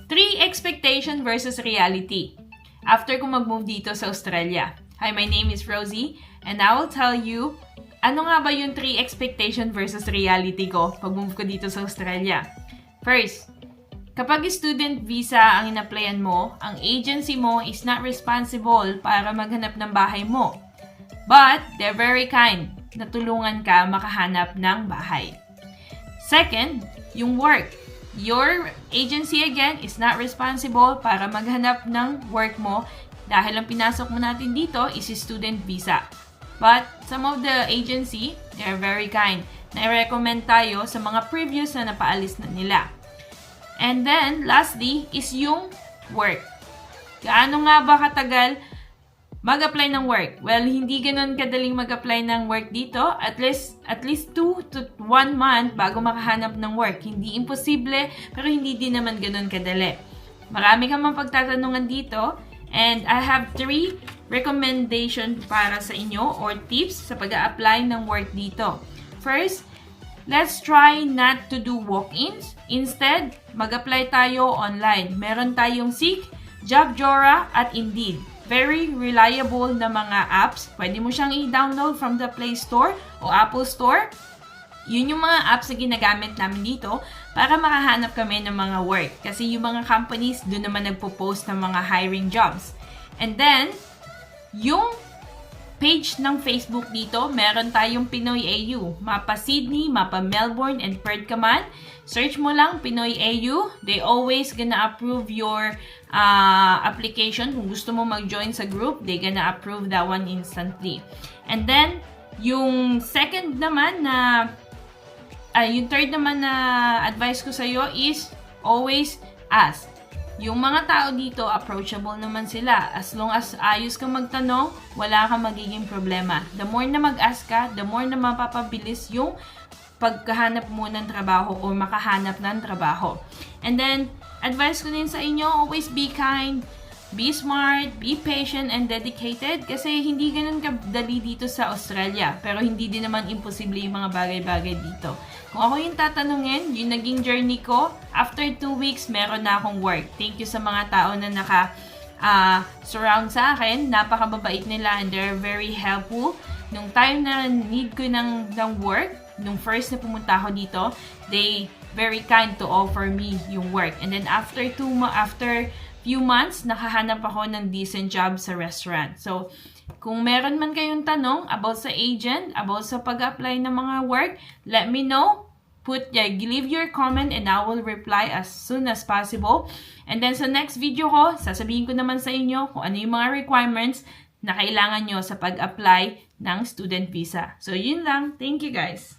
3 expectation versus reality. After ko mag-move dito sa Australia. Hi, my name is Rosie and I will tell you ano nga ba yung 3 expectation versus reality ko pag-move ko dito sa Australia. First, kapag student visa ang in-applyan mo, ang agency mo is not responsible para maghanap ng bahay mo. But, they're very kind na tulungan ka makahanap ng bahay. Second, yung work. Your agency again is not responsible para maghanap ng work mo dahil ang pinasok mo natin dito is student visa. But, some of the agency, they're very kind. Na-recommend tayo sa mga previous na napaalis na nila. And then, lastly, is yung work. Gaano nga ba katagal mag-apply ng work? Well, hindi ganun kadaling mag-apply ng work dito. At least 2 to 1 month bago makahanap ng work. Hindi imposible, pero hindi din naman ganun kadali. Marami kang mapagtatanungan dito. And I have 3 recommendation para sa inyo or tips sa pag-a-apply ng work dito. First, let's try not to do walk-ins. Instead, mag-apply tayo online. Meron tayong Seek, Jobjora, at Indeed. Very reliable na mga apps. Pwede mo siyang i-download from the Play Store o Apple Store. Yun yung mga apps na ginagamit namin dito para makahanap kami ng mga work. Kasi yung mga companies, doon naman nagpo-post ng mga hiring jobs. And then, yung page ng Facebook dito, meron tayong Pinoy AU. Mapa Sydney, mapa Melbourne, and Perth ka man. Search mo lang Pinoy AU. They always gonna approve your application. Kung gusto mo mag-join sa group, they gonna approve that one instantly. And then, yung second naman na, yung third naman na advice ko sa'yo is always ask. Yung mga tao dito, approachable naman sila. As long as ayos kang magtanong, wala kang magiging problema. The more na mag-ask ka, the more na mapapabilis yung pagkahanap mo ng trabaho o makahanap ng trabaho. And then, advice ko din sa inyo, always be kind, be smart, be patient, and dedicated. Kasi hindi ganun kadali dito sa Australia. Pero hindi din naman imposible yung mga bagay-bagay dito. Kung ako yung tatanungin, yung naging journey ko, after 2 weeks, meron na akong work. Thank you sa mga tao na surround sa akin. Napakababait nila and they're very helpful. Nung time na need ko ng work, nung first na pumunta ako dito, they very kind to offer me yung work. And then after few months, nakahanap ako ng decent job sa restaurant. So, kung meron man kayong tanong about sa agent, about sa pag-apply ng mga work, let me know. Leave your comment and I will reply as soon as possible. And then sa next video ko, sasabihin ko naman sa inyo kung ano yung mga requirements na kailangan nyo sa pag-apply ng student visa. So, yun lang. Thank you guys.